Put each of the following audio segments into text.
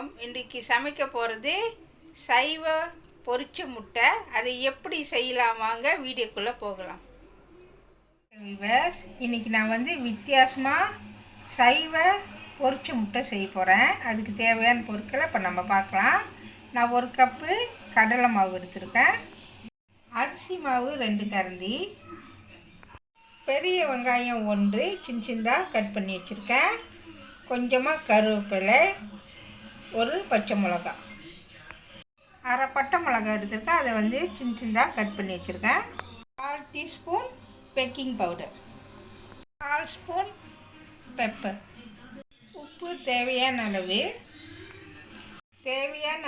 வணக்கம். இன்றைக்கி சமைக்க போகிறது சைவ பொரிச்ச முட்டை. அதை எப்படி செய்யலாம் வாங்க வீடியோக்குள்ளே போகலாம். இன்றைக்கி நான் வித்தியாசமாக சைவ பொரிச்ச முட்டை செய்ய போகிறேன். அதுக்கு தேவையான பொருட்களை இப்போ நம்ம பார்க்கலாம். நான் 1 கப்பு கடலை மாவு எடுத்திருக்கேன். அரிசி மாவு 2 கரண்டி, பெரிய வெங்காயம் 1 சின்ன சின்னதாக கட் பண்ணி வச்சுருக்கேன், கொஞ்சமாக கருவேப்பிலை, 1 பச்சை மிளகா, அரை பட்டை மிளகா எடுத்துருக்கேன், அதை சின்ன சின்னதாக கட் பண்ணி வச்சுருக்கேன். 1/4 teaspoon baking powder, 1/4 spoon pepper, உப்பு தேவையான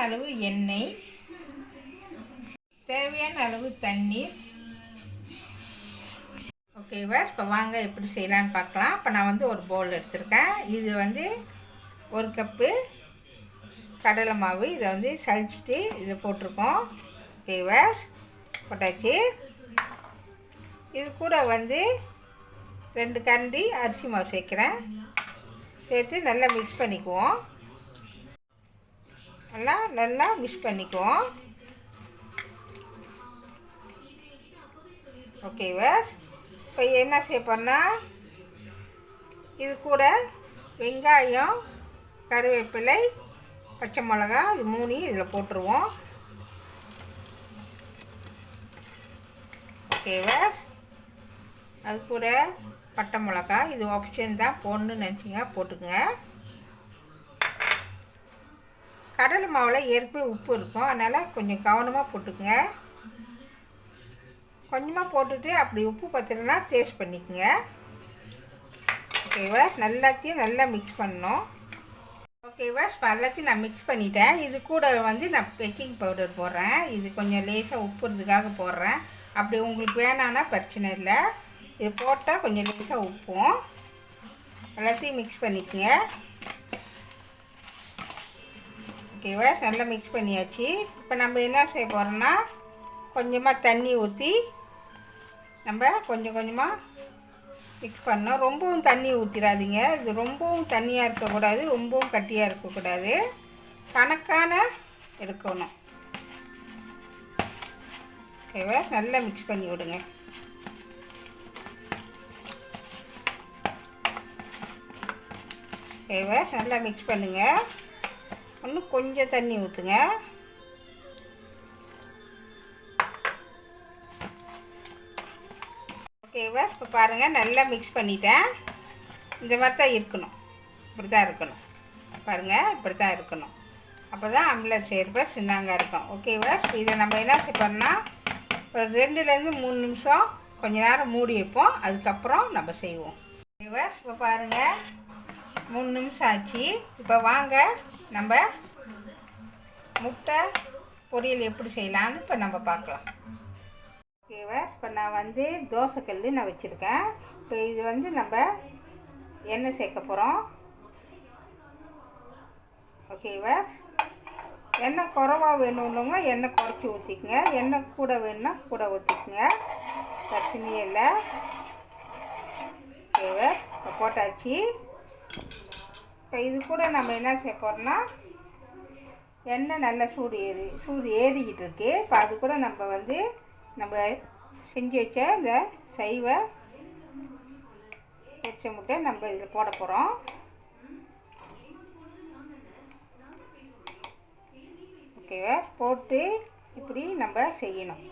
அளவு எண்ணெய், தேவையான அளவு தண்ணீர். ஓகேவா, இப்போ வாங்க எப்படி செய்யலான்னு பார்க்கலாம். இப்போ நான் ஒரு பவுல் எடுத்திருக்கேன். இது 1 கப்பு கடலை மாவு. இதை சலிச்சிட்டு இதில் போட்டிருக்கோம். ஓகேவா, போட்டாச்சு. இது கூட 2 கரண்டி அரிசி மாவு சேர்க்குறேன். சேர்த்து நல்லா மிக்ஸ் பண்ணிக்குவோம். நல்லா மிக்ஸ் பண்ணிக்குவோம். ஓகேவா, இப்போ என்ன செய்யப்போன்னா, இது கூட வெங்காயம், கருவேப்பிலை, பச்சை மிளகா, இது 3 இதில் போட்டுருவோம். ஓகேவா, அது கூட பட்டை மிளகா, இது ஆப்ஷன் தான், போடணுன்னு நினச்சிங்க போட்டுக்குங்க. கடலை மாவில் ஏற்கனவே உப்பு இருக்கும், அதனால் கொஞ்சம் கவனமாக போட்டுக்குங்க. கொஞ்சமாக போட்டுட்டு அப்படி உப்பு பத்தலைன்னா டேஸ்ட் பண்ணிக்கோங்க. ஓகேவா, எல்லாத்தையும் நல்லா மிக்ஸ் பண்ணணும். ஓகேவா, இப்போ எல்லாத்தையும் நான் மிக்ஸ் பண்ணிட்டேன். இது கூட நான் பேக்கிங் பவுடர் போடுறேன். இது கொஞ்சம் லேசாக உப்புறதுக்காக போடுறேன். அப்படி உங்களுக்கு வேணான்னா பிரச்சனை இல்லை. இது போட்டால் கொஞ்சம் லேசாக உப்பும். எல்லாத்தையும் மிக்ஸ் பண்ணிக்கோங்க. ஓகேவா, நல்லா மிக்ஸ் பண்ணியாச்சு. இப்போ நம்ம என்ன செய்ய போகிறோன்னா, கொஞ்சமாக தண்ணி ஊற்றி நம்ம கொஞ்சம் கொஞ்சமாக மிக்ஸ் பண்ணோம். ரொம்பவும் தண்ணி ஊற்றிடாதீங்க. இது ரொம்பவும் தண்ணியாக இருக்கக்கூடாது, ரொம்பவும் கட்டியாக இருக்கக்கூடாது, கணக்கான இருக்கணும். ஓகேவா, நல்லா மிக்ஸ் பண்ணி விடுங்க. ஓகேவா, நல்லா மிக்ஸ் பண்ணுங்கள். இன்னும் கொஞ்சம் தண்ணி ஊற்றுங்க. ஓகேவா, இப்போ பாருங்கள், நல்லா மிக்ஸ் பண்ணிட்டேன். இந்த மாதிரி தான் இருக்கணும், இப்படி தான் இருக்கணும். பாருங்கள், இப்படி தான் இருக்கணும். அப்போ தான் ஆம்லெட் செய்கிறப்ப சின்னங்க இருக்கும். ஓகேவா, இதை நம்ம என்ன செய்யணும்னா, ஒரு 2லேருந்து 3 நிமிஷம் கொஞ்ச நேரம் மூடி வைப்போம். அதுக்கப்புறம் நம்ம செய்வோம். ஓகேவா, இப்போ பாருங்கள் 3 நிமிஷம் ஆச்சு. இப்போ வாங்க நம்ம முட்டை பொரியல் எப்படி செய்யலான்னு இப்போ நம்ம பார்க்கலாம். ஓகேவா, இப்போ நான் தோசைக்கல் நான் வச்சுருக்கேன். இப்போ இது நம்ம எண்ணெய் சேர்க்க போகிறோம். ஓகேவா, எண்ணெய் குறைவாக வேணும்னுங்க எண்ணெய் குறைச்சி ஊற்றிக்குங்க, எண்ணெய் கூட வேணும்னா கூட ஊற்றிக்குங்க, பிரச்சனையே இல்லை. ஓகேவா, இப்போ போட்டாச்சு. இப்போ இது கூட நம்ம என்ன செய்ய போகிறோம்னா, எண்ணெய் நல்லா சூடு ஏறிக்கிட்டு இருக்கு. இப்போ அது கூட நம்ம செஞ்சு வச்ச இந்த சைவ பொரிச்ச முட்டை நம்ம இதில் போட போகிறோம். ஓகேவா, போட்டு இப்படி நம்ம செய்யணும்.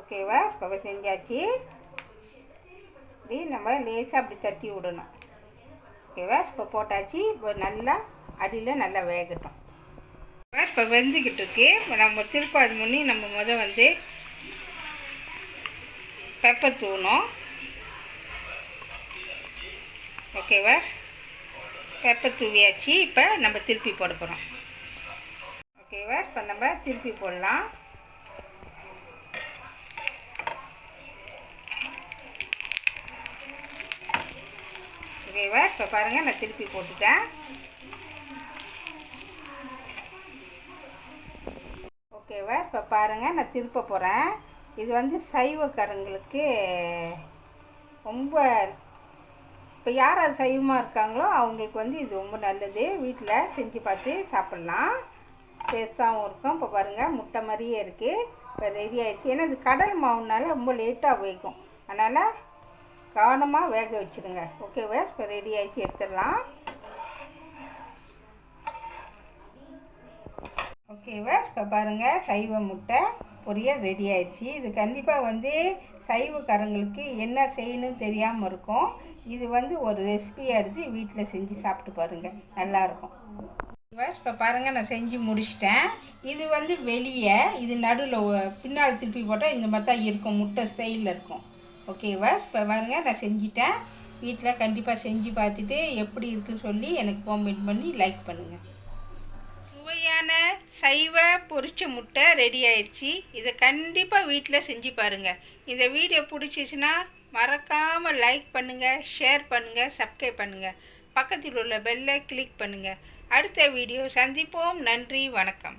ஓகேவா, இப்போ செஞ்சாச்சு. இப்படி நம்ம லேசாக அப்படி தட்டி விடணும். ஓகேவா, இப்போ போட்டாச்சு. இப்போ நல்லா அடியில் நல்லா வேகட்டும். இப்போ வெந்துக்கிட்டு இருக்கு. இப்போ நம்ம திருப்ப அது முன்னே நம்ம பெப்பர் தூணும். ஓகேவா, பெப்பர் தூவியாச்சு. இப்போ நம்ம திருப்பி போட போகிறோம். ஓகேவா, இப்போ நம்ம திருப்பி போடலாம். ஓகேவா, இப்போ பாருங்கள், நான் திருப்பி போட்டுட்டேன். ஓகேவா, இப்போ பாருங்கள், நான் திருப்ப போகிறேன். இது வந்து சைவக்காரங்களுக்கு ரொம்ப, இப்போ யார் யார் சைவமாக இருக்காங்களோ அவங்களுக்கு வந்து இது ரொம்ப நல்லது. வீட்டில் செஞ்சு பார்த்து சாப்பிட்லாம், டேஸ்ட்டாகவும் இருக்கும். இப்போ பாருங்கள் முட்டை மாதிரியே இருக்குது. இப்போ ரெடி ஆகிடுச்சு. ஏன்னா இது கடல் மாவுனால ரொம்ப லேட்டாக வேகும், அதனால் கவனமாக வேக வச்சுடுங்க. ஓகேவா? இப்போ ரெடி ஆகிடுச்சு, எடுத்துடலாம். ஓகேவா? இப்போ பாருங்கள் சைவ முட்டை பொரியல் ரெடி ஆயிடுச்சு. இது கண்டிப்பாக வந்து சைவக்காரங்களுக்கு என்ன செய்யணும்னு தெரியாமல் இருக்கும். இது வந்து ஒரு ரெசிபியாக எடுத்து வீட்டில் செஞ்சு சாப்பிட்டு பாருங்கள், நல்லாயிருக்கும். இப்போ பாருங்கள் நான் செஞ்சு முடிச்சிட்டேன். இது வந்து வெளியே, இது நடுவில் பின்னால் திருப்பி போட்டால் இந்த மாதிரி தான் இருக்கும், முட்டை ஸ்டைலில் இருக்கும். ஓகேவா? இப்போ பாருங்கள் நான் செஞ்சிட்டேன். வீட்டில் கண்டிப்பாக செஞ்சு பார்த்துட்டு எப்படி இருக்குன்னு சொல்லி எனக்கு காமெண்ட் பண்ணி லைக் பண்ணுங்கள். சுவையான சைவ பொரிச்ச முட்டை ரெடி ஆயிடுச்சு. இதை கண்டிப்பாக வீட்டில் செஞ்சு பாருங்கள். இந்த வீடியோ பிடிச்சிச்சின்னா மறக்காமல் லைக் பண்ணுங்கள், ஷேர் பண்ணுங்கள், சப்ஸ்கிரைப் பண்ணுங்கள். பக்கத்தில் உள்ள பெல்லை கிளிக் பண்ணுங்கள். அடுத்த வீடியோ சந்திப்போம். நன்றி, வணக்கம்.